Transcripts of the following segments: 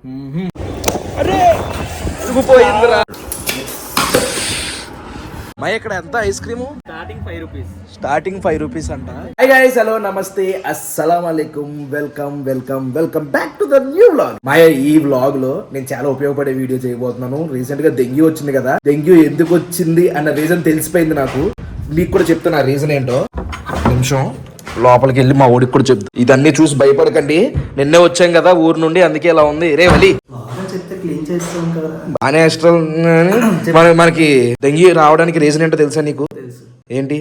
అరే పోయిందిరా. మా ఇక్కడ ఎంత ఐస్ క్రీము? స్టార్టింగ్ 5 రూపీస్ అంట. హై గైస్, హలో, నమస్తే, అస్సలాం అలైకుం, welcome back to the new vlog. మాయ ఈ వ్లాగ్ లో నేను చాలా ఉపయోగపడే వీడియో చేయబోతున్నాను. రీసెంట్ గా డెంగ్యూ వచ్చింది కదా, డెంగ్యూ ఎందుకు వచ్చింది అన్న రీజన్ తెలిసిపోయింది నాకు. మీకు కూడా చెప్తాను ఆ రీజన్ ఏంటో. నిమిషం లోపలికి వెళ్ళి మా ఊడికి కూడా చెప్తా. ఇదన్నీ చూసి భయపడకండి, నిన్నే వచ్చాం కదా ఊరు నుండి, అందుకే ఇలా ఉంది. రే వలి బానే ఇష్టం. మనకి డెంగ్యూ రావడానికి రీజన్ ఏంటో తెలుసా నీకు? ఏంటి?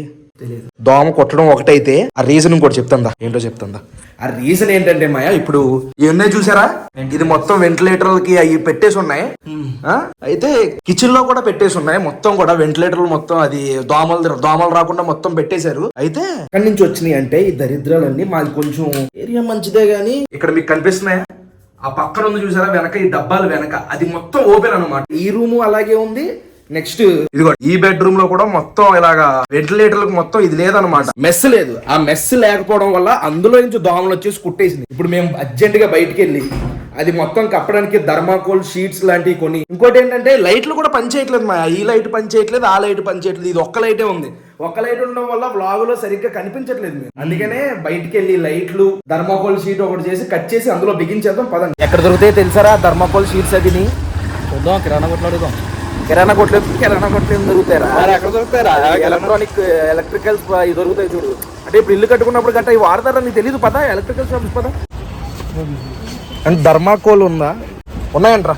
దోమ కొట్టడం ఒకటైతే ఆ రీజన్ ఇంకోటి చెప్తాందా. ఏంటో చెప్తాందా. ఆ రీజన్ ఏంటంటే మాయా, ఇప్పుడు ఇవన్నీ చూసారా, ఇది మొత్తం వెంటిలేటర్లకి అవి పెట్టేసి ఉన్నాయి. అయితే కిచెన్ లో కూడా పెట్టేసి ఉన్నాయి. మొత్తం కూడా వెంటిలేటర్లు మొత్తం అది దోమలు రాకుండా మొత్తం పెట్టేశారు. అయితే ఎక్కడి నుంచి వచ్చినాయి అంటే ఈ దరిద్రాలన్నీ. మాది కొంచెం ఏరియా మంచిదే గానీ ఇక్కడ మీకు కనిపిస్తున్నాయా, ఆ పక్కన ఉంది చూసారా వెనక, ఈ డబ్బాలు వెనక, అది మొత్తం ఓపెన్ అన్నమాట. ఈ రూము అలాగే ఉంది. నెక్స్ట్ ఇదిగో ఈ బెడ్రూమ్ లో కూడా మొత్తం ఇలాగా వెంటిలేటర్లకు మొత్తం ఇది లేదనమాట, మెస్ లేదు. ఆ మెస్ లేకపోవడం వల్ల అందులో నుంచి దోమలు వచ్చేసి కుట్టేసింది. ఇప్పుడు మేము అర్జెంట్ గా బయటికి వెళ్ళి అది మొత్తం కప్పడానికి థర్మాకోల్ షీట్స్ లాంటివి కొని. ఇంకోటి ఏంటంటే లైట్లు కూడా పని చేయట్లేదు మా. ఈ లైట్ పని చేయట్లేదు, ఆ లైట్ పని చేయట్లేదు. ఇది ఒక్క లైటే ఉంది. ఒక్క లైట్ ఉండడం వల్ల వ్లాగ్ లో సరిగ్గా కనిపించట్లేదు మేము. అందుకనే బయటికి వెళ్ళి లైట్లు థర్మాకోల్ షీట్ ఒకటి చేసి కట్ చేసి అందులో బిగించేద్దాం పదండి. ఎక్కడ దొరుకుతాయి తెలుసారా థర్మాకోల్ షీట్స్? అది చూద్దాం, కిరాణా కొట్లు అడుగుదాం. కిరాణా కొట్లు దొరుకుతారా? ఎక్కడ దొరుకుతారా? ఎలక్ట్రికల్స్ ఇవి దొరుకుతాయి చూడు. అంటే ఇప్పుడు ఇల్లు కట్టుకున్నప్పుడు గట్ట ఇవి వాడతారా? నీకు తెలియదు పదా? ఎలక్ట్రికల్ షాప్స్ పదా? అంటే థర్మాకోల్ ఉందా? ఉన్నాయంట్రా.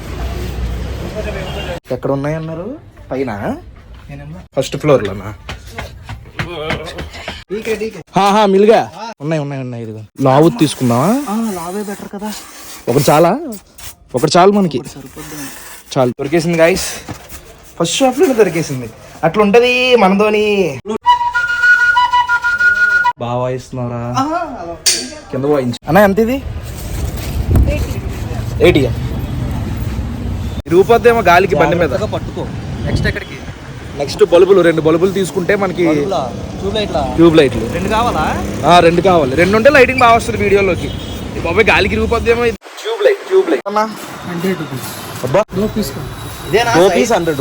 ఎక్కడ ఉన్నాయన్నారు? పైన ఫస్ట్ ఫ్లోర్ లోనా? మిల్గా ఉన్నాయి. ఇదిగో లావు తీసుకుందామా? లావే బెటర్ కదా. ఒకటి చాలు మనకి. చాలు, దొరికేసింది గాయస్. ఫస్ట్ షాప్ లో దొరికేసింది. అట్లా ఉంటది మనతోని. బాగా వాయిస్తున్నారా? కింద వాయించు అన్న. ఎంత ఇది? 80. రూపాయేమో గాలికి బండి మీద పట్టుకో. నెక్స్ట్ ఎక్కడికి? నెక్స్ట్ బల్బులు 2 బల్బులు తీసుకుంటే మనకి ట్యూబ్ లైట్లు 2 కావాలా? 2 కావాలి. 2 ఉంటే లైటింగ్ బాగా వస్తుంది వీడియోలోకి. బాబాయ్ గాలికి రూపాయేమో. ట్యూబ్ లైట్ అన్నా 100 రూపీస్. అబ్బా, 100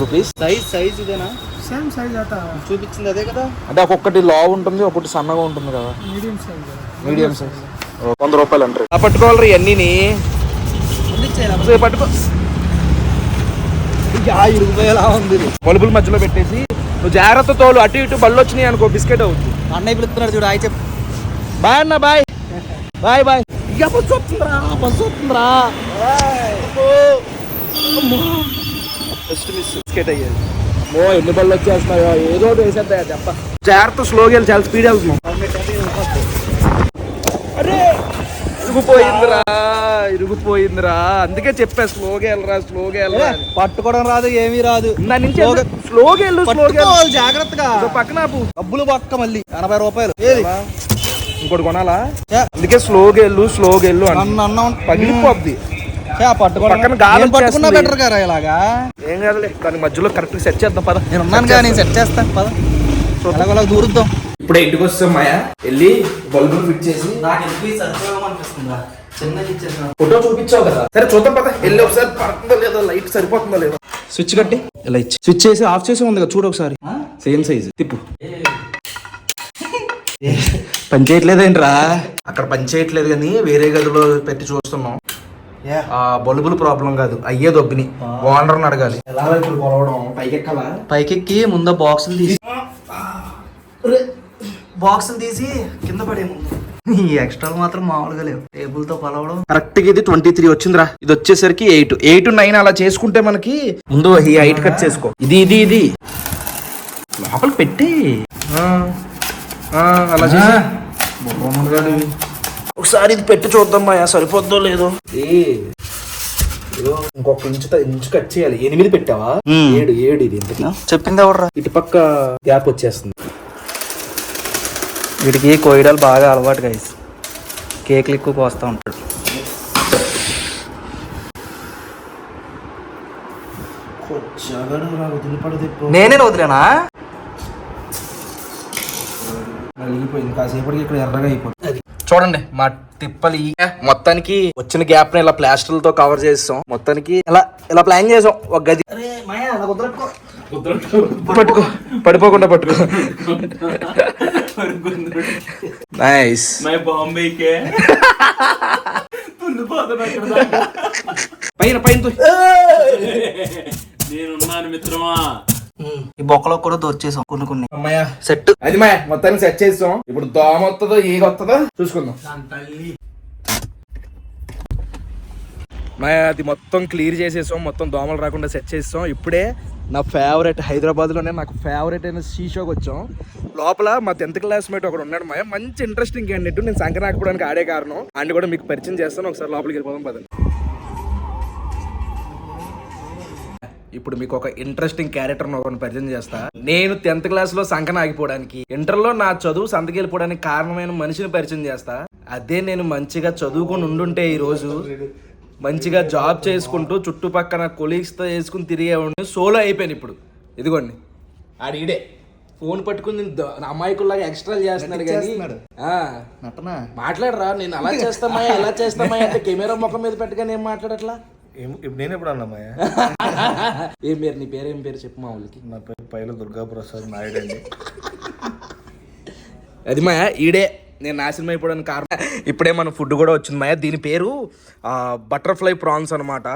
రూపీస్. సైజ్ ఇదేనా? సేమ్ సైజ్ చూపించింది అదే కదా. అంటే ఒక్కొక్కటి లావ్ ఉంటుంది, ఒకటి సన్నగా ఉంటుంది కదా. మీడియం సైజ్ 100 రూపాయలు అంటారు. పట్టుకోవాలి ఇవన్నీ. పట్టుకో. ఇరుకుపోయేలా ఉంది. బల్బుల మధ్యలో పెట్టేసి నువ్వు జాగ్రత్త తోలు. అటు ఇటు బళ్ళు వచ్చినాయి అనుకో బిస్కెట్ అవుతుంది. అన్నయ్య పిలుస్తున్నాడు చూడు. హాయ్ చెప్పు. బాయ్ అన్న. బాయ్. ఇక బస్సు వస్తుందిరా. బిస్కెట్ అయ్యేది. ఎన్ని బళ్ళు వచ్చేస్తున్నాయో, ఏదో వేసేద్దా చెప్ప. జాగ్రత్త, స్లోగా వెళ్ళి, చాలా స్పీడ్ వెళ్తున్నాం. అరే ఇరుగుపోయిందిరా. అందుకే చెప్పా స్లోగా వెళ్ళరా. పట్టుకోవడం రాదు, ఏమీ రాదు. దాని నుంచి స్లోగా వెళ్ళు, జాగ్రత్తగా. పక్కన డబ్బులు పక్క మళ్ళీ 80 రూపాయలు. ఏది ఇంకోటి కొనాలా? అందుకే స్లోగా వెళ్ళు అన్న. పగిలిపోద్ది. పక్కన గాలి పట్టుకున్నా బెటర్ కదా. ఇలాగా ఏం కాదులే, దాని మధ్యలో కరెక్ట్ సెట్ చేద్దాం పద. నేను ఉన్నాను కదా, నేను సెట్ చేస్తాను పద. అలా దూరుద్దాం. ఇప్పుడే ఇంటికి వస్తాం మాయా. వెళ్ళి బల్బులు ఫిట్ చేసి ఫోటో చూపించావు కదా. సరే చూద్దాం పద. వెళ్ళి ఒకసారి పడుతుందో లేదో, లైట్ సరిపోతుందో లేదో. స్విచ్ కట్టి ఇలా ఇచ్చి స్విచ్ చేసి ఆఫ్ చేసి ఉంది కదా చూడు ఒకసారి. సేమ్ సైజ్ తిప్పు. పని చేయట్లేదేంట్రా? అక్కడ పని చేయట్లేదు కానీ వేరే గదిలో పెట్టి చూస్తున్నాం. బల్బులు ప్రాబ్లం కాదు, అయ్యే దొబ్బిని. ఓనర్ని అడగాలి. ఎలా ఇప్పుడు కొలవడం? పైకెక్కాలా? పైకెక్కి ముందు బాక్సులు తీసి కింద పడే ముందు. ఈ ఎక్స్ట్రా మాత్రం మామూలుగా లేవు. టేబుల్ తో కొలవడం కరెక్ట్ గా. ఇది 23 వచ్చిందిరా. ఇది వచ్చేసరికి 8, 9 అలా చేసుకుంటే మనకి ముందు ఈ 8 కట్ చేసుకో. ఇది లోపలికి పెట్టి అలా చేసి ఒకసారి ఇది పెట్టి చూద్దాం మాయా, సరిపోద్దో లేదో. ఇంకొక ఇంచు కట్ చేయాలి. 8 పెట్టావా? 7 ఇది ఇంతకి చెప్పింది ఎవడరా? ఇటు పక్క గ్యాప్ వచ్చేస్తుంది. వీటికి కోయడాలు బాగా అలవాటు గైస్. కేక్లు ఎక్కువ కోస్తా ఉంటాడు. నేనే వదిలేనా? కాసేపటికి ఇక్కడ ఎర్రగా అయిపోతుంది. చూడండి మా తిప్పలి మొత్తానికి వచ్చిన గ్యాప్ ని ఇలా ప్లాస్టర్లతో కవర్ చేస్తాం. మొత్తానికి ఇలా ప్లాన్ చేసాం ఒక గది. పట్టుకో, పడిపోకుండా పట్టుకో. నైస్. పైన నేనున్నాను మిత్రమా. ఈ బొక్కలో కూడా దొరిచేసాం కొన్ని అమ్మాయ సెట్. అది మాయ మొత్తానికి సెట్ చేస్తాం. ఇప్పుడు దోమ వస్తుందో ఈగ వస్తుందో చూసుకుందాం. మాయ అది మొత్తం క్లియర్ చేసేసాం. మొత్తం దోమలు రాకుండా సెట్ చేస్తాం. ఇప్పుడే నా ఫేవరెట్ హైదరాబాద్లోనే నాకు ఫేవరెట్ అయిన షీషోకి వచ్చాం. లోపల మా 10th క్లాస్మేట్ ఒకడు ఉన్నాడు మాయ, మంచి ఇంట్రెస్టింగ్ క్యాండిడేట్. నేను సంక్రాంతి ఆడుకోవడానికి ఆడే కారణం అండ్ కూడా మీకు పరిచయం చేస్తాను. ఒకసారి లోపలికి వెళ్ళిపోదాం పదండి. ఇప్పుడు మీకు ఒక ఇంట్రెస్టింగ్ క్యారెక్టర్ ఒకరిని పరిచయం చేస్తా. నేను 10th క్లాస్ లో సంకన ఆగిపోవడానికి, ఇంటర్లో నా చదువు సంతకి వెళ్ళిపోవడానికి కారణమైన మనిషిని పరిచయం చేస్తా. అదే నేను మంచిగా చదువుకొని ఉండుంటే ఈ రోజు మంచిగా జాబ్ చేసుకుంటూ చుట్టుపక్కల కొలీగ్స్ తో వేసుకుని తిరిగేవాడిని. సోలో అయిపోయాను ఇప్పుడు. ఇదిగోండి ఆడిడే ఫోన్ పట్టుకుని అమ్మాయికుల్లాగా ఎక్స్ట్రా చేస్తున్నాడు కానీ మాట్లాడరా. నేను అలా చేస్తామా ఎలా చేస్తామా అంటే కెమెరా ముఖం మీద పెట్టగానే ఏం మాట్లాడట్లా. నేను ఎప్పుడు అన్నామయ్య? ఏం పేరు నీ పేరు? ఏం పేరు చెప్పు మా వాళ్ళకి. నా పేరు పైల దుర్గాప్రసాద్ నాయుడు అండి. అది మాయా ఈడే నేను నాశనం అయిపోవడానికి కారణం. ఇప్పుడే మన ఫుడ్ కూడా వచ్చింది మాయా. దీని పేరు బటర్ఫ్లై ప్రాన్స్ అనమాట.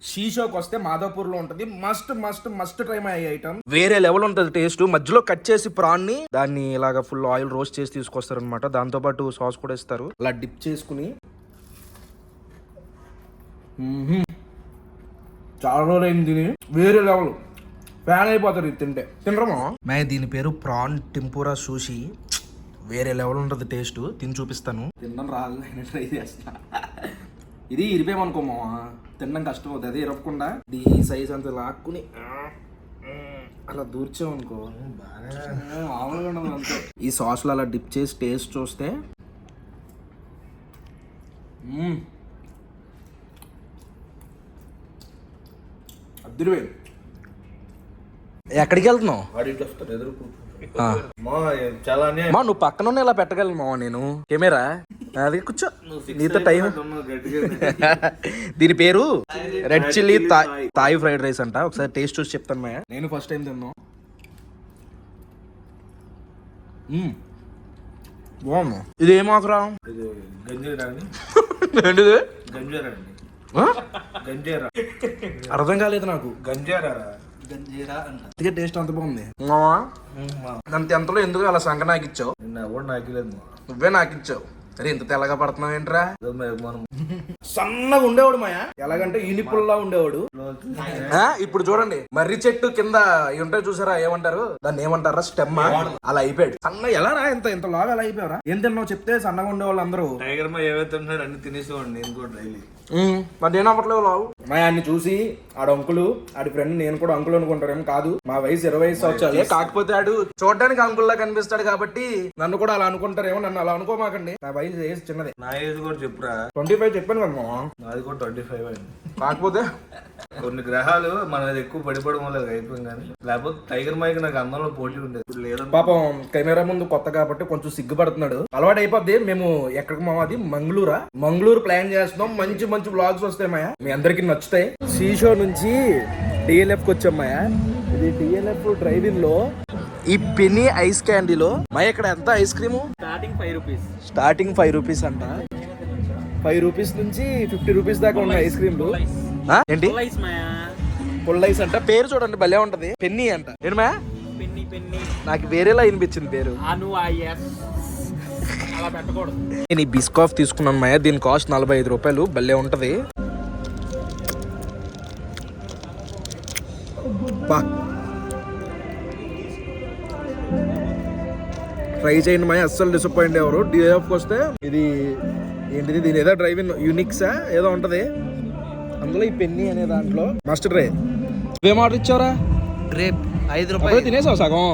షీషోకి వస్తే మాధవపూర్ లో ఉంటది. Must must must try my item. వేరే లెవెల్ ఉంటది టేస్ట్. మధ్యలో కట్ చేసి ప్రాన్ ని దాన్ని ఇలాగా ఫుల్ ఆయిల్ రోస్ట్ చేసి తీసుకొస్తారు అనమాట. దాంతో పాటు సాస్ కూడా ఇస్తారు. అలా డిప్ చేసుకుని చాలా రోజులైంది తిని. వేరే లెవెల్ ఫ్యాన్ అయిపోతారు ఇది తింటే. తినరమా మే? దీని పేరు ప్రాన్ టెంపురా సూషి. వేరే లెవెల్ ఉంటుంది టేస్ట్. తిని చూపిస్తాను. తినడం రాదు, ట్రై చేస్తా. ఇది ఇరిపోయామనుకోమా తినడం కష్టం అవుతుంది. అది ఇరవకుండా ఈ సైజ్ అంత లాక్కుని అలా దూర్చామనుకో మామూలుగా ఉండదు అంతే. ఈ సాస్లో అలా డిప్ చేసి టేస్ట్ చూస్తే అద్దరివే. ఎక్కడికి వెళ్తున్నావు? మా నువ్వు పక్కన ఉన్న ఇలా పెట్టగలను మావా. నేను కెమెరా అది కూర్చో, నీతో టైం. దీని పేరు red chilli Thai fried rice అంట. ఒకసారి టేస్ట్ చూసి చెప్తాను మాయా. నేను ఫస్ట్ టైం తిన్నా. బాగున్నా. ఇది ఏం ఆకురా? అర్థం కాలేదు నాకు. గంజీరా టేస్ట్ అంత బాగుంది. అంత ఎంతలో ఎందుకు అలా సంక నాకిచ్చావు? నువ్వే నాకిచ్చావు. అరే ఇంత తెల్లగా పడుతున్నావు ఏంట్రా? సన్నగా ఉండేవాడు మాయా. ఎలాగంటే ఇనిపుల్లా ఉండేవాడు. ఇప్పుడు చూడండి మర్రి చెట్టు కింద ఉంటాయి చూసారా, ఏమంటారు దాన్ని? ఏమంటారా? స్టెమ్. అలా అయిపోయాడు. సన్న ఎలా రా ఇంత ఇంత లాగా అలా అయిపోయారా? ఏం తిన్నావు చెప్తే సన్నగా ఉండేవాళ్ళు అందరూ. టైగర్ మా ఏవైతే ఉన్నాడు అన్ని తినేసేవాడిని నేను కూడా డైలీ. మరి నేను అవ్వట్లేదు లావు. మా ఆయన్ని చూసి ఆడు అంకులు, ఆడి ఫ్రెండ్ నేను కూడా అంకులు అనుకుంటారేమో. కాదు, మా వయసు 20 సంవత్సరాలు. కాకపోతే ఆడు చూడడానికి అంకుల్లా కనిపిస్తాడు కాబట్టి నన్ను కూడా అలా అనుకుంటారేమో. నన్ను అలా అనుకోమాకండి. నా వయసు ఏజ్ చిన్నదే. నా ఏజ్ కూడా చెప్పురా. 25 చెప్పాను కదా. నాది కూడా 25 అయింది. కాకపోతే కొన్ని గ్రహాలు మన ఎక్కువ పడిపోవడం వల్ల అయిపోయింది. కానీ లేకపోతే టైగర్ మైక్ నాకు అందంలో పోటీ ఉండేది. లేదా పాపం కెమెరా ముందు కొత్త కాబట్టి కొంచెం సిగ్గుపడుతున్నాడు. అలవాటు అయిపోద్ది. మేము ఎక్కడికి మాది మంగళూరు ప్లాన్ చేస్తున్నాం. మంచి మంచి బ్లాగ్స్ వస్తాయి మాయా, మీ అందరికి నచ్చుతాయి. షీషో నుంచి డిఎల్ఎఫ్ కి వచ్చాం మాయా. ఇది డిఎల్ఎఫ్ డ్రైవింగ్ లో ఈ పెన్నీ ఐస్ క్యాండీలో మాయ ఇక్కడ ఎంత ఐస్ క్రీము? స్టార్టింగ్ 5 రూపీస్ అంట. 5 రూపీస్ నుంచి 50 రూపీస్ దాకా ఉన్న ఐస్ క్రీమ్లు. ఏంటి పుల్ ఐస్ అంట. పేరు చూడండి భలే ఉంటది. పెన్నీ అంట. ఏంటి మాయా? నాకు వేరేలా అనిపించింది పేరు. నేను ఈ బిస్కాఫ్ తీసుకున్నాను మాయా. దీని కాస్ట్ 45 రూపాయలు. భలే ఉంటది. ట్రై చేయండి మాయ, అస్సలు డిసప్పాయింట్ ఎవరు. డిఎఫ్కి వస్తే ఇది ఏంటిది, దీని ఏదో డ్రైవింగ్ యూనిక్సా ఏదో ఉంటది అందులో. ఈ పెన్నీ అనే దాంట్లో మస్ట్ ట్రై. ఏం ఆర్డర్ ఇచ్చావరా? గ్రేప్ 5 రూపాయలు. తినేసావు సగం.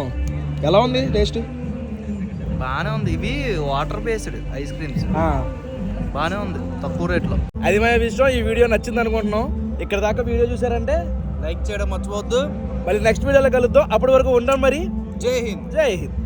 ఎలా ఉంది టేస్ట్? బాగానే ఉంది. ఇవి వాటర్ బేస్డ్ ఐస్ క్రీమ్స్. బాగానే ఉంది, తక్కువ రేట్లో. అది మా విషయం. ఈ వీడియో నచ్చింది అనుకుంటున్నాం. ఇక్కడ దాకా వీడియో చూసారంటే లైక్ చేయడం మర్చిపోవద్దు. మళ్ళీ నెక్స్ట్ వీడియోలో కలుద్దాం. అప్పటి వరకు ఉంటాం మరి. జై హింద్. జై హింద్.